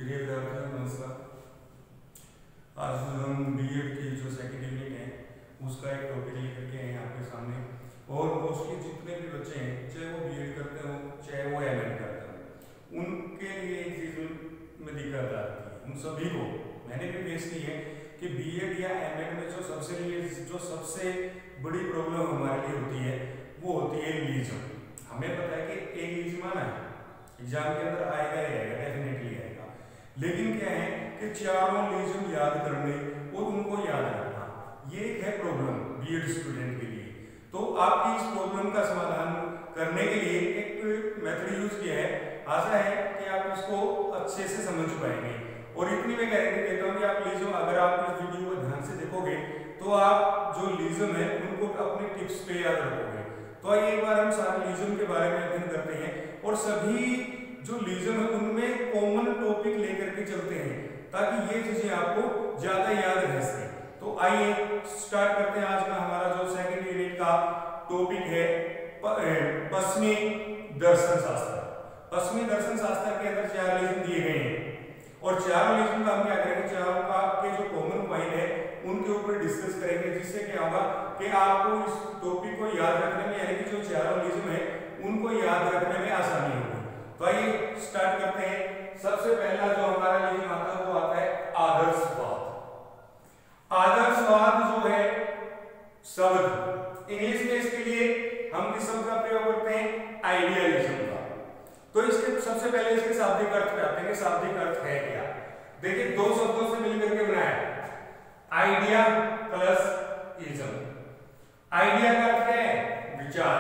प्रिय विद्यार्थियों नमस्कार। आज हम बीएड की जो सेकंड यूनिट है उसका एक टॉपिक लेकर के हैं आपके सामने। और मोस्टली जितने भी बच्चे हैं, चाहे वो बीएड करते हो चाहे वो एमएड करते हो, उनके लिए एक चीज में दिक्कत आती है। उन सभी को मैंने भी फेस की है कि बीएड या एमएड में जो सबसे बड़ी प्रॉब्लम हमारे लिए होती है वो होती है रीजन। हमें पता है कि एक रीजन आना है, एग्जाम के अंदर आएगा ही आएगा, डेफिनेटली आएगा। लेकिन क्या है कि चारों लीजन याद करने और उनको याद रखना, ये एक है प्रॉब्लम बीएड स्टूडेंट के लिए। तो आपकी इस प्रॉब्लम का समाधान करने के लिए एक मेथड यूज किया है। आशा है कि आप इसको अच्छे से समझ पाएंगे। और इतनी मैं गारंटी देता हूँ कि आप लीजन, अगर आप इस वीडियो को ध्यान से देखोगे तो आप जो लीजन है उनको अपने टिप्स पे याद रखोगे। तो आइए एक बार हम सारे लीजन के बारे में अध्ययन करते हैं और सभी जो लीजन है उनमें कॉमन टॉपिक लेकर के चलते हैं ताकि ये चीजें आपको ज्यादा याद रह सके। तो आइए स्टार्ट करते हैं। आज का हमारा जो सेकंड यूनिट का टॉपिक है पश्चिमी दर्शन शास्त्र। पश्चिमी दर्शन शास्त्र के अंदर 4 लीजन दिए गए हैं और चारों लीजन का हम क्या करेंगे, चारों का के जो कॉमन पॉइंट है उनके ऊपर डिस्कस करेंगे, जिससे क्या होगा कि आपको इस टॉपिक को याद रखने में, यानी कि जो चारों लीजन है उनको याद रखने में आसानी होगी। तो आइए स्टार्ट करते हैं। सबसे पहला जो हमारा लीजन आता है वो आता है आदर्शवाद। आदर्शवाद जो है शब्द, इंग्लिश में इसके लिए हम किस शब्द का प्रयोग करते हैं, आइडियलिज्म का। तो इसके सबसे पहले इसके शाब्दिक अर्थ पे आते हैं। शाब्दिक अर्थ है क्या, देखिए 2 शब्दों से मिलकर के बनाया है, आइडिया प्लस इज्म। आइडिया का अर्थ है विचार,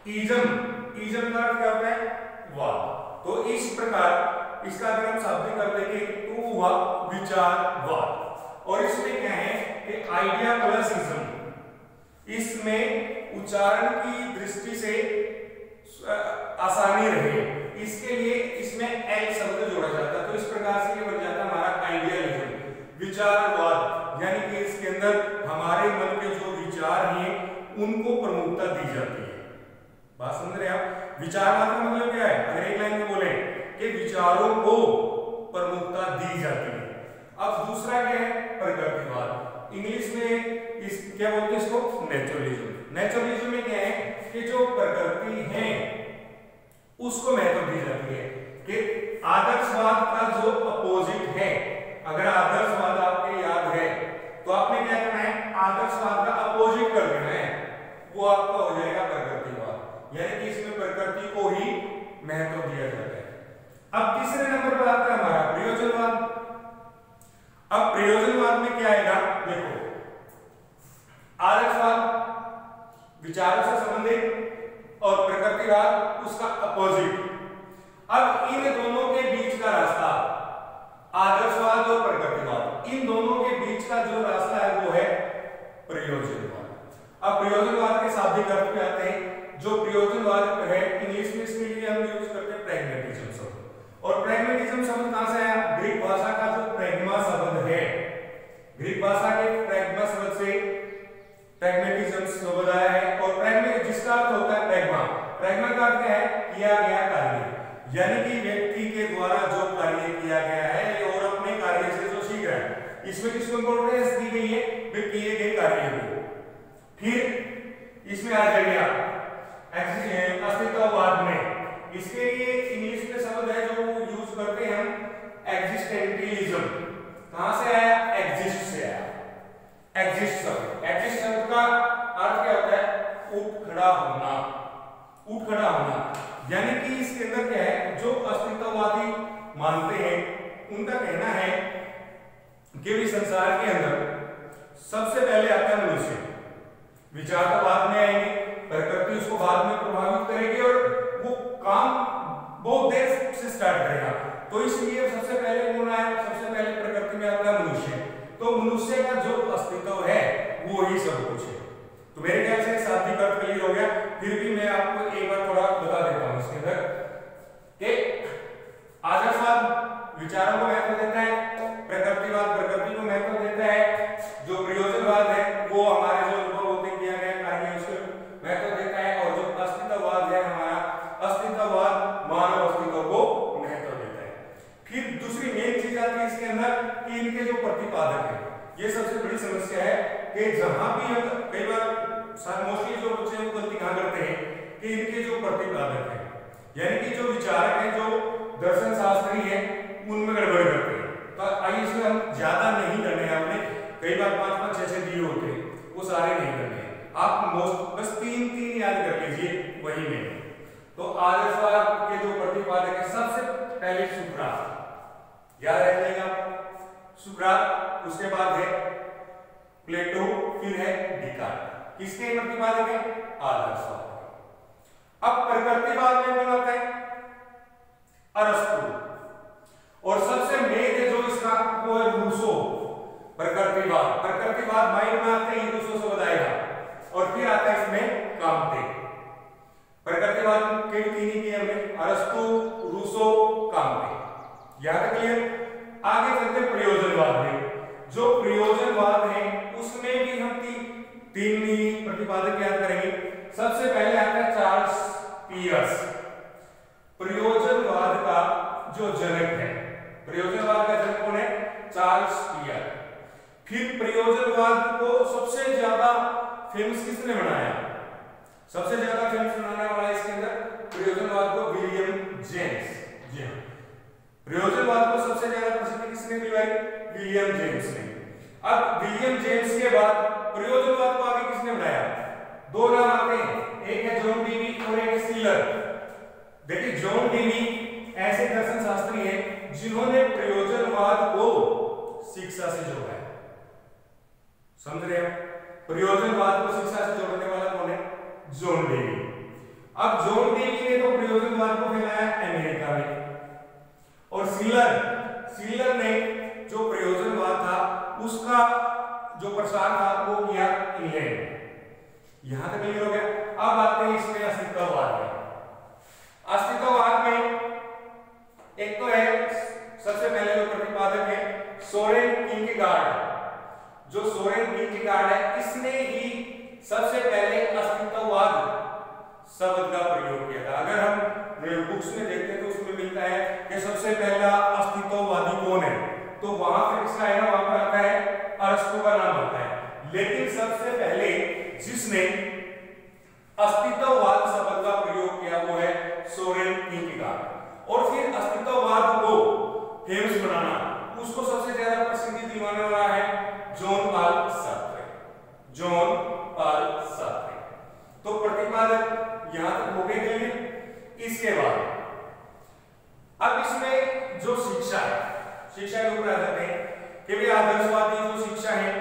इज्म का अर्थ क्या होता है, वाद। तो इस प्रकार इसका अगर हम शाब्दिक अर्थ देखें तो हुआ विचारवाद। और इसमें क्या है कि आइडिया प्लस इज्म, इसमें उच्चारण की दृष्टि से आसानी रहे इसके लिए इसमें एल शब्द जोड़ा जाता है। तो इस प्रकार से ये बन जाता है हमारा आइडियलिज्म, विचारवाद, यानी कि इसके अंदर हमारे मन के जो विचार हैं उनको प्रमुखता दी जाती है। बात समझ रहे हैं आप? विचारवाद का मतलब क्या है, अगर एक लाइन में बोले कि विचारों को प्रमुखता दी जाती है। अब दूसरा क्या है, प्रकृतिवाद। इंग्लिश में इस क्या बोलते हैं इसको, नेचुरलिज्म। नेचुरलिज्म में क्या है कि जो प्रकृति है उसको महत्व दी जाती है। कि आदर्शवाद का जो अपोजिट है, अगर आदर्शवाद आपके याद है तो आपने क्या करना है, आदर्शवाद का अपोजिट कर देना है, वो आपका हो जाएगा प्रकृतिवाद, यानी कि इसमें प्रकृति को ही महत्व दिया जाता है। अब तीसरे नंबर पर आता है हमारा प्रयोजनवाद। अब प्रयोजनवाद में क्या आएगा, देखो आदर्शवाद विचारों से संबंधित और प्रकृतिवाद उसका अपोजिट। अब इन दोनों के बीच का रास्ता, आदर्शवाद और प्रकृतिवाद, इन दोनों के बीच का जो रास्ता है वो है प्रयोजनवाद। अब प्रयोजनवाद के शाब्दिक अर्थ पे आते हैं। जो प्रयोजनवाद है इंग्लिश में इसके लिए हम यूज करते हैं प्रैग्मेटिज्म शब्द। और प्रैग्मेटिज्म शब्द कहां से आया, ग्रीक भाषा का जो प्रैग्मा शब्द है, ग्रीक भाषा के प्रैग्मा शब्द से प्रैग्मेटिज्म शब्द आया है। और प्रैग्मेट जिसका अर्थ होता है प्रैग्मा, प्रैग्मा का अर्थ क्या है, किया गया कार्य, यानी कि व्यक्ति के द्वारा जो कार्य किया गया है और अपने कार्य से जो सीख रहा है, इसमें किसको इंपॉर्टेंस दी गई है, वे किए गए कार्य को। फिर इसमें आ जाएगा अस्तित्ववाद में, इसके लिए इंग्लिश में शब्द है जो यूज करते हैं हम, एग्जिस्टेंटियलिज्म। कहां से आया, एग्जिस्ट से आया। एग्जिस्ट शब्द का अर्थ क्या होता है, उठ खड़ा होना, उठ खड़ा होना, यानी कि इसके अंदर क्या है, जो अस्तित्ववादी मानते हैं उनका कहना है कि भी संसार के अंदर सबसे पहले आता है मनुष्य, विचार तो बाद में आएंगे, प्रकृति उसको बाद में प्रभावित करेगी और वो काम बहुत देर से स्टार्ट करेगा। तो इसलिए सबसे पहले कौन आया, सबसे पहले प्रकृति में आता है मनुष्य। तो मनुष्य का जो अस्तित्व है वो ही सब कुछ है। तो मेरे ख्याल से शाब्दिक अर्थ क्लियर हो गया। फिर भी मैं आपको एक बार थोड़ा बता देता हूं इसके अंदर कि आदर्शवाद विचारों को महत्व देता है, प्रकृतिवाद प्रकृति को महत्व देता है, जो प्रयोजनवाद है वो हमारे जो अनुभव होते किया गया कार्य उसको महत्व देता है, और जो अस्तित्ववाद है हमारा अस्तित्ववाद मानव अस्तित्व को महत्व देता है। फिर प्रतिपादक है। ये सबसे बड़ी समस्या है कि जहां भी हम कई बार मोस्टली जो बच्चे हैं वो गलती कहां करते हैं कि इनके जो प्रतिपादक है यानी कि जो विचारक है, जो दर्शन शास्त्री है, उनमें गड़बड़ करते हैं। तो आइए इसमें हम ज्यादा नहीं करने हैं, आपने कई बार 5-5, 6-6 दिए होते हैं, वो सारे नहीं करने हैं। आप बस 3-3 याद कर लीजिए वही में। तो आदर्शवाद के जो प्रतिपादक है सबसे पहले सुकरात, याद रख लेगा सुकरात, उसके बाद है प्लेटो, फिर है डिकार्ट। किसके प्रतिपादक है? आदर्शवाद। अब प्रकृतिवाद में कौन आता है? अरस्तु। और सबसे मेन है जो इसका वो है रूसो। प्रकृतिवाद माइंड में आते ही रूसो से बताएगा। और फिर आता है इसमें कांटे। प्रकृतिवाद के 3 ही किए हमने, अरस्तु, रूसो, कांटे। यहां तक क्लियर? आगे चलते हैं प्रयोजनवाद में। जो प्रयोजनवाद है उसमें भी हम 3 ही प्रतिपादक याद करेंगे। सबसे पहले आता है चार्ल्स पियर्स, प्रयोजनवाद का जो जनक है। प्रयोजनवाद का जनक कौन है? चार्ल्स पियर। फिर प्रयोजनवाद को सबसे ज्यादा फेमस किसने बनाया? सबसे ज्यादा फेमस बनाने वाला इसके अंदर प्रयोजनवाद को विलियम जेम्स। जी हाँ, प्रयोजनवाद को सबसे ज्यादा प्रसिद्धि किसने दिलवाई? विलियम जेम्स ने। अब विलियम जेम्स के बाद प्रयोजनवाद को आगे किसने बनाया? 2 नाम आते हैं, एक है जॉन डीवी और एक है सिलर। देखिए जॉन डीवी ऐसे दर्शन शास्त्री हैं जिन्होंने प्रयोजनवाद को शिक्षा से जोड़ा है। समझ रहे हैं? प्रयोजनवाद को शिक्षा से जोड़ने वाला कौन है? John Dewey. अब जॉन डीवी ने तो प्रयोजनवाद को फैलाया अमेरिका में, और सिलर ने जो प्रयोजनवाद था उसका जो प्रसार था वो किया इंग्लैंड। यहां तक क्लियर हो गया? अब आते हैं इसमें अस्तित्ववाद में। अस्तित्ववाद में एक तो है सबसे पहले जो प्रतिपादक है सोरेन किरकेगार्ड। जो सोरेन किरकेगार्ड है इसने ही सबसे पहले अस्तित्ववाद शब्द का प्रयोग किया था। अगर हम बुक्स में देखते हैं तो उसमें मिलता है कि सबसे पहला अस्तित्ववादी कौन है, तो वहां पर किसका है ना, वहां पर आता है अरस्तु का नाम आता है। लेकिन सबसे पहले जिसने अस्तित्ववाद शब्द का प्रयोग किया वो है सोरेन किरकेगार्ड। और फिर अस्तित्ववाद को फेमस बनाना, उसको सबसे ज्यादा प्रसिद्धि दिलवाने वाला है John Paul Sartre. John Paul Sartre. तो प्रतिपादक यहां तक हो गए क्लियर। इसके बाद अब इसमें जो शिक्षा है, शिक्षा के ऊपर आ जाते हैं कि भाई आदर्शवादी जो शिक्षा है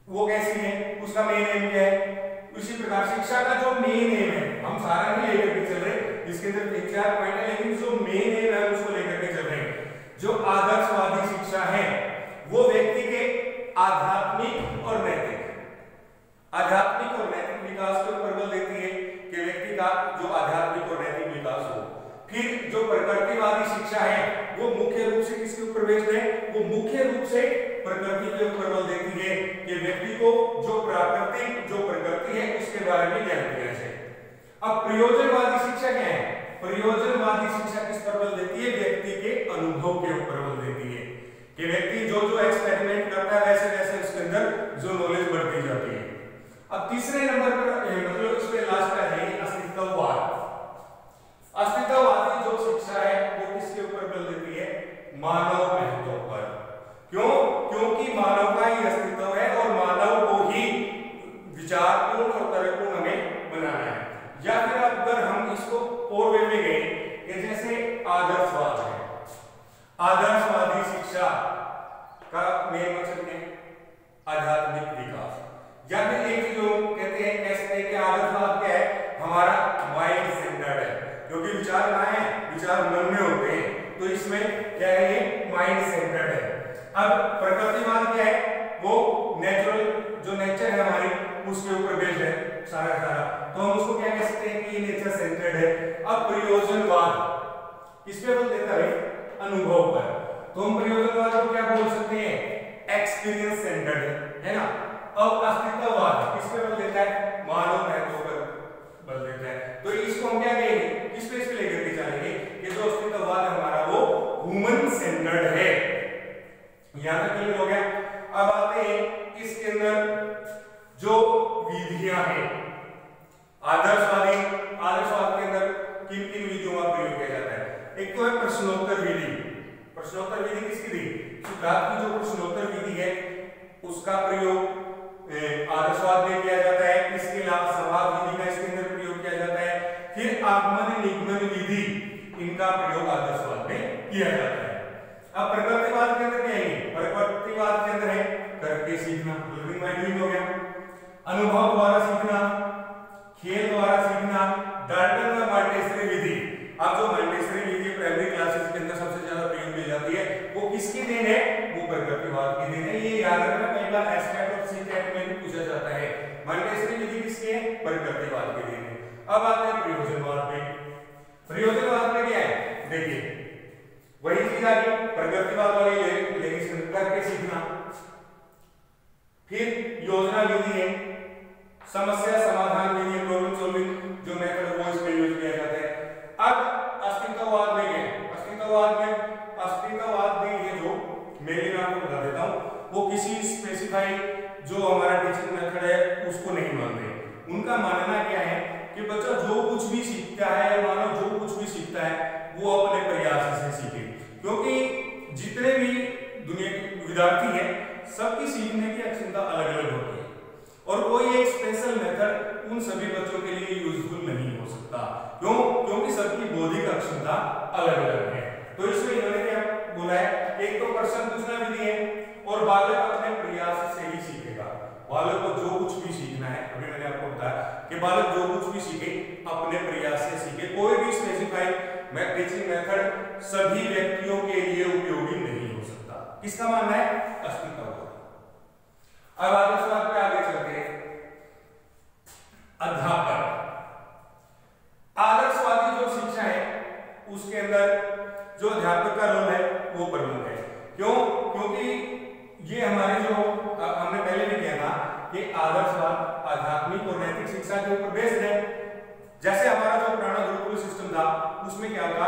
वो कैसी है, उसका मेन एम क्या है। उसी प्रकार शिक्षा का जो मेन एम है, हम सारा नहीं लेकर के चल रहे, इसके अंदर 3-4 पॉइंट है, लेकिन जो मेन एम है उसको लेकर के चल रहे हैं। जो आदर्शवादी शिक्षा है वो व्यक्ति के आध्यात्मिक और नैतिक विकास को प्रबल देती है कि व्यक्ति का जो आध्यात्मिक और नैतिक विकास हो। फिर जो प्रकृतिवादी शिक्षा है वो मुख्य रूप से किसके ऊपर बेस्ड है? वो मुख्य रूप से प्रकृति के ऊपर बल देती है कि व्यक्ति को जो प्राकृतिक जो प्रकृति है उसके बारे में ज्ञान दिया जाए। अब प्रयोजनवादी शिक्षा क्या है? प्रयोजनवादी शिक्षा किस पर बल देती है? व्यक्ति के अनुभव के ऊपर बल देती है कि व्यक्ति जो जो एक्सपेरिमेंट करता है वैसे वैसे उसके अंदर जो नॉलेज बढ़ती जाती है। अब तीसरे नंबर पर मतलब इसमें लास्ट का है अस्तित्ववाद। अस्तित्ववादी जो शिक्षा है वो किसके ऊपर बल देती है? मानव महत्व पर। क्यों? क्योंकि मानव का ही अस्तित्व है और मानव को ही विचारपूर्ण और तर्कपूर्ण हमें बनाना है। या फिर अगर हम इसको और वे में गए कि जैसे आदर्शवाद है, आदर्शवादी शिक्षा का मेन मकसद है आध्यात्मिक विकास। या फिर एक जो कहते हैं कह सकते हैं कि आदर्शवाद क्या है? हमारा माइंड सेंटर्ड है, क्योंकि विचार कहाँ है? विचार मन में होते हैं, तो इसमें क्या है? ये माइंड सेंटर्ड है। अब प्रकृतिवाद क्या है? वो नेचुरल जो नेचर है हमारी उसके ऊपर बेस्ड है सारा सारा, तो हम उसको क्या कह सकते हैं कि ये नेचर सेंटर्ड है। अब प्रयोजनवाद किस पे बल देता है? अनुभव पर। तो हम प्रयोजनवाद को क्या बोल सकते हैं? एक्सपीरियंस सेंटर्ड है ना। अब अस्तित्ववाद किस पे बल देता है? मानव महत्व पर बल देता है। तो इसको हम क्या कहेंगे? किस पे इसको लेकर के चलेंगे? ये जो अस्तित्ववाद है हमारा वो ह्यूमन सेंटर्ड है। घात की जो प्रश्नोत्तर विधि है उसका प्रयोग आदर्शवाद में किया जाता है। इसके अलावा संवाद विधि का इसके अंदर प्रयोग किया जाता है। फिर आगमन निगमन विधि, इनका प्रयोग आदर्शवाद में किया जाता है। अब प्रकृतिवाद के अंदर क्या है? प्रकृतिवाद के अंदर है करके सीखना, लर्निंग बाय डूइंग हो गया, अनुभव द्वारा सीखना, खेल द्वारा सीखना, डाल्टन व मॉन्टेसरी विधि। अब जो मॉन्टेसरी विधि प्राइमरी क्लासेस के अंदर सबसे ज्यादा प्रयोग की जाती है वो किसकी देन है? वो प्रकृतिवाद की देन है। ये याद रखना, कई बार एस्टेट और सीटेट में भी पूछा जाता है। मॉन्टेसरी विधि किसकी है? प्रकृतिवाद की देन है। अब आते हैं प्रयोजनवाद पे। प्रयोजनवाद में क्या है? देखिए वही चीज आ गई, प्रकृतिवाद वाली लेकिन करके सीखना, फिर योजना विधि है, समस्या समाधान विधि, प्रॉब्लम सॉल्विंग जो मेथड वो इसमें यूज किया जाता है। अब अस्तित्ववाद में क्या है? अस्तित्ववाद में ये जो मेरी मैं आपको बता देता हूं, वो किसी स्पेसिफाई जो हमारा टीचिंग मेथड है उसको नहीं मानते। उनका मानना क्या है कि बच्चा जो कुछ भी सीखता है, मानो जो कुछ भी सीखता है वो अपने प्रयास से सीखे, क्योंकि जितने भी दुनिया के विद्यार्थी हैं सबकी सीखने की क्षमता अलग अलग होती है और कोई एक स्पेशल मेथड उन सभी बच्चों के लिए यूजफुल नहीं हो सकता। क्यों? क्योंकि सबकी बौद्धिक क्षमता अलग अलग है। तो इसमें इन्होंने क्या बोला है? एक तो प्रश्न पूछना विधि है और बालक अपने प्रयास से ही सीखेगा। बालक को जो कुछ भी सीखना है, अभी मैंने आपको बताया कि बालक जो कुछ भी सीखे अपने प्रयास से सीखे। कोई भी स्पेसिफाइड टीचिंग मेथड सभी व्यक्तियों के लिए उपयोगी नहीं हो सकता। किसका मानना है? अस्तित्ववाद। अब आदर्शवाद पे आगे चलते हैं। अध्यापक, आदर्शवादी जो शिक्षा है उसके अंदर जो अध्यापक का रोल है वो प्रमुख है। क्यों? क्योंकि ये हमारे जो हमने पहले भी किया था कि आदर्शवाद आध्यात्मिक और नैतिक शिक्षा के ऊपर बेस्ड है। जैसे हमारा जो पुराना गुरुकुल सिस्टम था उसमें क्या होता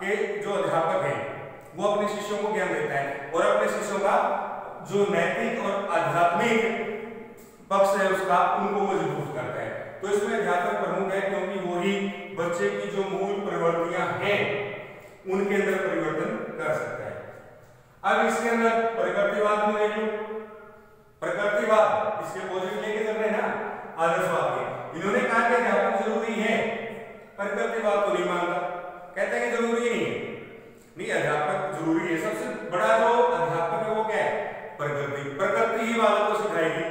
कि जो अध्यापक है वो अपने शिष्यों को ज्ञान देता है और अपने शिष्यों का जो नैतिक और आध्यात्मिक पक्ष है उसका उनको मजबूत करता है। तो इसमें अध्यापक प्रमुख है, क्योंकि वही बच्चे की जो मूल प्रवृत्तियां हैं उनके अंदर परिवर्तन कर सकता है। अब इसके अंदर प्रकृतिवाद में देख लो, प्रकृतिवाद इसके अपोजिट लेके चल रहे हैं ना आदर्शवाद के। इन्होंने कहा कि अध्यापक जरूरी है, प्रकृतिवाद तो नहीं मानता, कहता है कि जरूरी नहीं है। नहीं, अध्यापक जरूरी है। सबसे बड़ा जो अध्यापक है वो क्या है? प्रकृति ही बालक को सिखाएगी।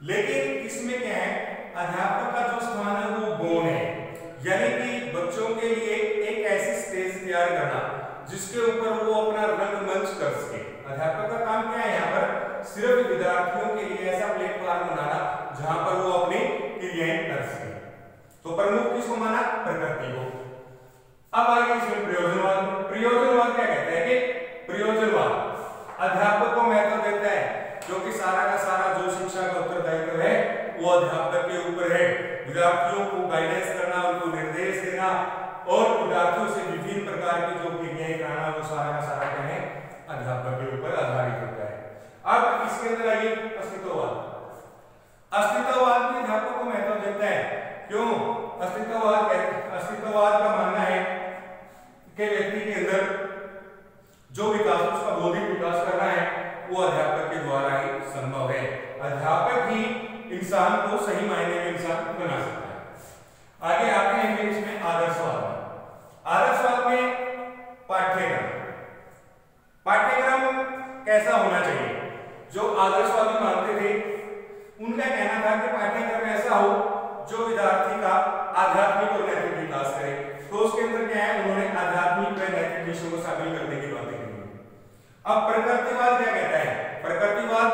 लेकिन इसमें क्या है? अध्यापक का जो स्थान है वो गौण है, यानी कि बच्चों के लिए एक ऐसी स्टेज तैयार करना जिसके ऊपर वो अपना रंगमंच कर सके। अध्यापक का काम क्या है? यहाँ पर सिर्फ विद्यार्थियों के लिए ऐसा प्लेटफॉर्म बनाना जहां पर वो अपनी क्रियाएं कर सके। तो प्रमुख किसको माना? प्रकृति को। अब आइए इसमें प्रयोजनवाद। प्रयोजनवाद क्या कहता है कि प्रयोजनवाद अध्यापक को महत्व देता है, क्योंकि सारा का सारा जो शिक्षा का उत्तरदायित्व है वो अध्यापक के ऊपर है। विद्यार्थियों को गाइडेंस करना, उनको निर्देश देना और विद्यार्थियों से विभिन्न प्रकार की जो क्रियाएं कराना, वो सारा का सारा क्या है? अध्यापक के ऊपर आधारित होता है। अब इसके अंदर आइए अस्तित्ववाद। अस्तित्ववाद भी अध्यापक को महत्व देता है। क्यों? अस्तित्ववाद का मानना है कि व्यक्ति के अंदर जो विकास, उसका बौद्धिक विकास करना है वो अध्यापक के द्वारा ही संभव है। अध्यापक ही इंसान को सही मायने में इंसान बना सकता है। आगे आते हैं फिर इसमें आदर्शवाद। आदर्शवाद में पाठ्यक्रम कैसा होना चाहिए? जो आदर्शवादी मानते थे उनका कहना था कि पाठ्यक्रम ऐसा हो जो विद्यार्थी का आध्यात्मिक और नैतिक विकास करे। तो उसके अंदर क्या है? उन्होंने आध्यात्मिक व नैतिक विषयों को शामिल करने की बातें की। अब प्रकृतिवाद क्या कहता है? प्रकृतिवाद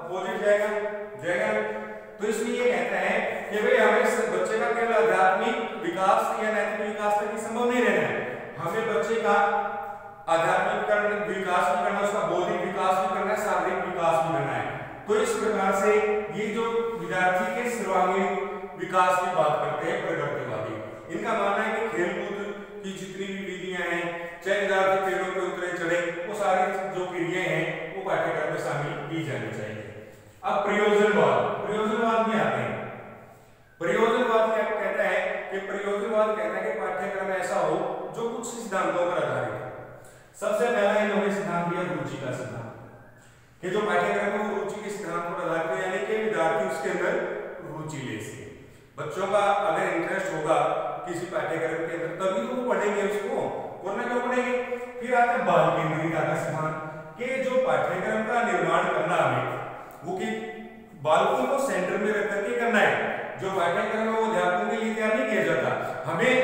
अपोजिट जाएगा। तो इसलिए ये कहता है कि भाई हमें बच्चे का केवल आध्यात्मिक विकास या नैतिक विकास तक ही संभव नहीं रहना है। हमें बच्चे का आध्यात्मिक विकास भी करना, उसका बौद्धिक विकास भी करना है, शारीरिक विकास भी करना है। तो इस प्रकार से ये जो विद्यार्थी के सर्वांगीण विकास की बात करते हैं प्रकृतिवादी। इनका मानना है कि खेलकूद की जितनी भी विधियां हैं, चाहे विद्यार्थी पेड़ों पे उतरे चढ़े, वो सारी जो क्रियाएं हैं वो पाठ्यक्रम में शामिल की जानी चाहिए। अब प्रयोजनवाद में आते हैं। प्रयोजनवाद क्या कहता है कि प्रयोजनवाद कहता है कि पाठ्यक्रम ऐसा हो जो कुछ सिद्धांतों पर आधारित है। सबसे पहला इन्होंने सिद्धांत दिया रुचि का सिद्धांत। कि जो पाठ्यक्रम है वो रुचि के सिद्धांत पर आधारित है, यानी कि विद्यार्थी उसके अंदर रुचि ले सके। बच्चों का अगर इंटरेस्ट होगा किसी पाठ्यक्रम के अंदर तभी तो वो पढ़ेंगे उसको, वरना क्यों पढ़ेंगे। फिर आता है बाल केंद्रितता का सिद्धांत कि जो पाठ्यक्रम का निर्माण करना हमें वो कि बालकों को सेंटर में रख करके करना है। जो पाठ्यक्रम है वो अध्यापकों के लिए तैयार नहीं किया जाता, हमें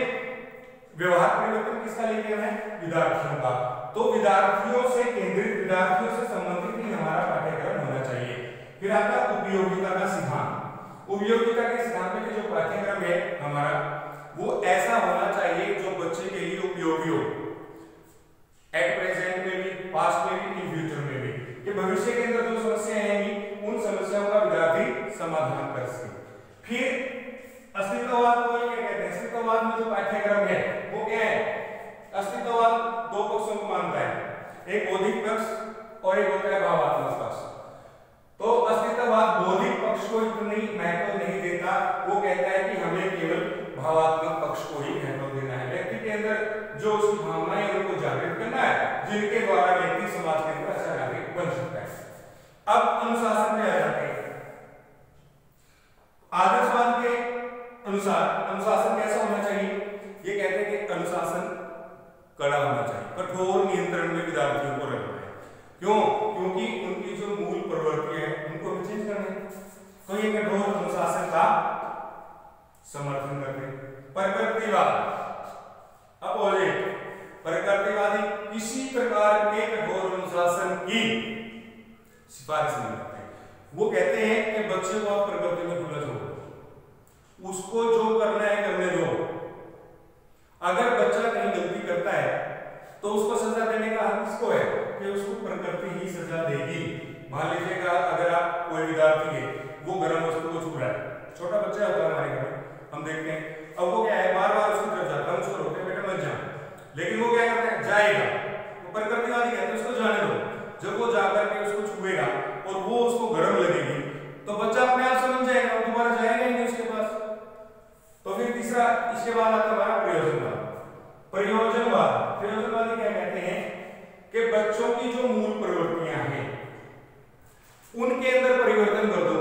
व्यवहार परिवर्तन किसका लेके करना है, विद्यार्थियों का। तो विद्यार्थियों से केंद्रित, विद्यार्थियों से संबंधित ही हमारा पाठ्यक्रम होना चाहिए। फिर आता है उपयोगिता का सिद्धांत। उपयोगिता के सिद्धांत में जो पाठ्यक्रम है हमारा वो ऐसा होना चाहिए जो बच्चे के लिए उपयोगी हो, एट प्रेजेंट में भी, पास्ट में भी, इन फ्यूचर में भी, कि भविष्य के अंदर जो समस्याएं आएंगी उन समस्याओं का विद्यार्थी समाधान कर सके। फिर अस्तित्ववाद को क्या कहते हैं, अस्तित्ववाद में जो पाठ्यक्रम है वो क्या है, अस्तित्ववाद दो पक्षों को मानता है, एक बौद्धिक पक्ष और एक होता है भावात्मक पक्ष। तो अस्तित्ववाद बौद्धिक पक्ष को इतनी महत्व नहीं देता, वो कहता है कि हमें केवल भावात्मक पक्ष को ही महत्व देना है। व्यक्ति के अंदर जो उसकी भावनाएं हैं उनको जागृत करना है, जिनके द्वारा व्यक्ति समाज के अंदर अच्छा नागरिक बन सकता है। अब अनुशासन में आ जाते हैं। आदर्शवाद के अनुसार अनुशासन कैसा होना चाहिए, ये कहते हैं कि अनुशासन कड़ा होना चाहिए, कठोर नियंत्रण में विद्यार्थियों को रखना है। क्यों, क्योंकि उनकी जो मूल प्रवृत्ति है उनको भी चेंज करना है, तो ये कठोर अनुशासन का समर्थन करते हैं। प्रकृतिवाद अपोजिट, प्रकृतिवादी किसी प्रकार के कठोर अनुशासन की सिफारिश नहीं करते। वो कहते हैं कि बच्चे को आप प्रकृति में खुला छोड़ो, उसको जो करना है करने दो। अगर बच्चा कहीं गलती करता है तो उसको सजा देने का हक किसको है, कि उसको प्रकृति ही सजा देगी। मान लीजिएगा अगर आप कोई विद्यार्थी है वो गर्म वस्तु को छू रहा है, छोटा बच्चा होता है हमारे घर में, हम देखते हैं, अब वो क्या है बार बार उसकी तरफ जाता है, हम उसको रोकते हैं बेटा मत जा, लेकिन वो क्या करता है जाएगा, तो प्रकृतिवादी कहते हैं उसको जाने दो। जब वो जाकर के उसको छुएगा और वो उसको गर्म लगेगी तो बच्चा अपने आप समझ जाएगा, वो दोबारा जाएगा ही नहीं उसके पास। तो फिर तीसरा इसके बाद आता है हमारा प्रयोजनवाद। प्रयोजनवादी क्या कहते हैं कि बच्चों की जो मूल प्रवृत्तियां हैं उनके अंदर परिवर्तन कर दो,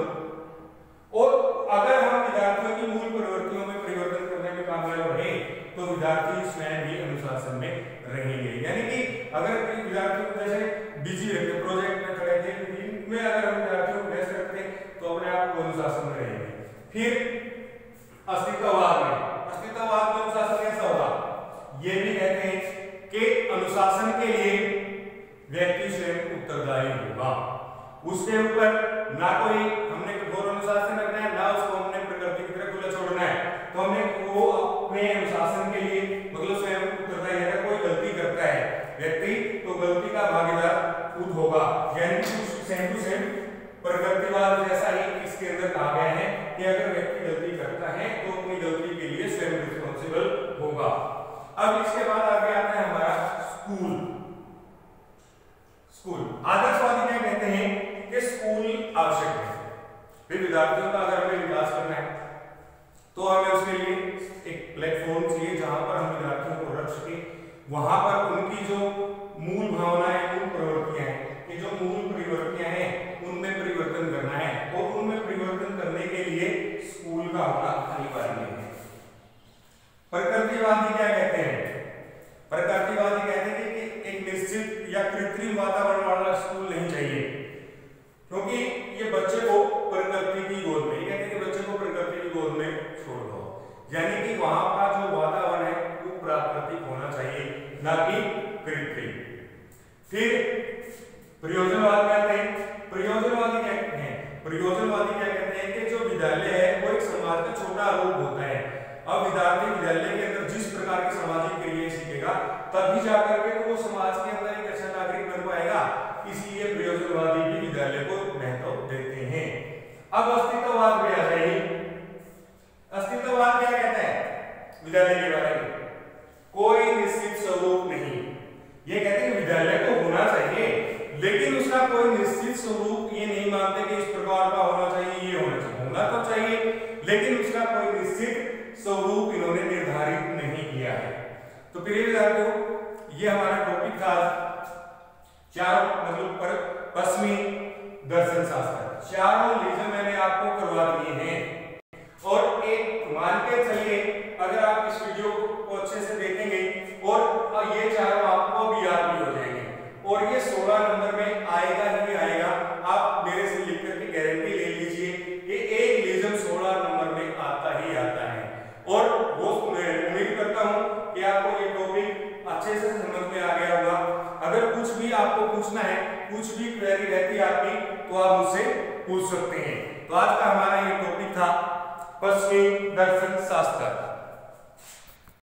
और अगर हम विद्यार्थियों की मूल प्रवृत्तियों में परिवर्तन करने में कामयाब रहे तो विद्यार्थी स्वयं भी अनुशासन में रहेंगे। यानी कि अगर विद्यार्थियों को जैसे बिजी रहते, प्रोजेक्ट में खड़े थे, में अगर हम विद्यार्थियों को व्यस्त रखते तो अपने आप को अनुशासन में रहेंगे। फिर अस्तित्ववाद में अनुशासन कैसा होगा, ये भी कहते हैं कि अनुशासन के लिए व्यक्ति स्वयं उत्तरदायी होगा। उसके ऊपर ना कोई हमने कठोर अनुशासन रखना है, ना उसको हमने प्रकृति की तरफ खुला छोड़ना है, तो हमें वो अपने अनुशासन के लिए मतलब स्वयं उत्तरदायी है। कोई गलती करता है व्यक्ति तो गलती का भागीदार खुद होगा, यानी सेम टू सेम प्रकृतिवाद जैसा ही इसके अंदर कहा गया है कि अगर व्यक्ति गलती करता है तो अपनी गलती के लिए स्वयं रिस्पॉन्सिबल होगा। अब इसके बाद आगे आता है हमारा स्कूल। आदर्शवादी क्या कहते हैं कि स्कूल आवश्यक है, फिर विद्यार्थियों का अगर हमें विकास करना है तो हमें उसके लिए एक प्लेटफॉर्म चाहिए जहां पर हम विद्यार्थियों को रख सके, वहां पर उनकी जो मूल भावनाएं, मूल प्रवृत्तियां हैं, कि जो मूल प्रवृत्तियां हैं उनमें परिवर्तन करना है, और उनमें परिवर्तन करने के लिए स्कूल का होना अनिवार्य है। प्रकृतिवादी क्या कहते हैं, प्रकृतिवादी कहते हैं कि एक निश्चित या कृत्रिम वातावरण वाला स्कूल नहीं चाहिए, क्योंकि ये बच्चे को प्रकृति की गोद में, ये कहते हैं कि बच्चे को प्रकृति की गोद में छोड़ दो, यानी कि वहां का जो वातावरण है वो प्राकृतिक होना चाहिए, ना कि कृत्रिम। फिर प्रयोजनवाद कहते हैं, प्रयोजनवादी क्या कहते हैं, प्रयोजनवादी क्या कहते हैं कि जो विद्यालय है वो एक समाज का छोटा रूप होता है। अब विद्यार्थी विद्यालय के अंदर जिस प्रकार की सामाजिक क्रियाएं सीखेगा तभी जाकर के तो वो समाज के अंदर एक अच्छा नागरिक बन पाएगा, इसलिए प्रयोजनवादी भी विद्यालय को महत्व देते हैं। अब अस्तित्ववाद में आ जाइए। अस्तित्ववाद क्या कहता है विद्यालय के बारे में, कोई निश्चित स्वरूप नहीं, ये कहते हैं विद्यालय को होना चाहिए लेकिन उसका कोई निश्चित स्वरूप ये नहीं मानते कि इस प्रकार का होना चाहिए, ये होना चाहिए, होना तो चाहिए लेकिन उसका कोई निश्चित स्वरूप इन्होंने निर्धारित नहीं किया है। तो प्रिय विद्यार्थियों, ये हमारा टॉपिक था चार मतलब पश्चिमी दर्शन शास्त्र। चारों लीजन मैंने आपको करवा दिए हैं। और एक मान के चलिए, अगर आप इस वीडियो को अच्छे से देखेंगे और ये चारों आपको भी याद भी हो जाएंगे और ये 16 नंबर में आएगा ही आएगा। आप मेरे से लिख करके गारंटी ले लीजिए कि एक लीजन 16 नंबर में आता ही आता है। और वो मैं उम्मीद करता हूं कि आपको ये टॉपिक अच्छे से समझ में आ गया होगा। अगर कुछ भी आपको पूछना है, कुछ भी क्वेरी रहती है आपकी, तो आप मुझसे पूछ सकते हैं। तो आज का हमारा ये टॉपिक था पश्चिमी दर्शन शास्त्र।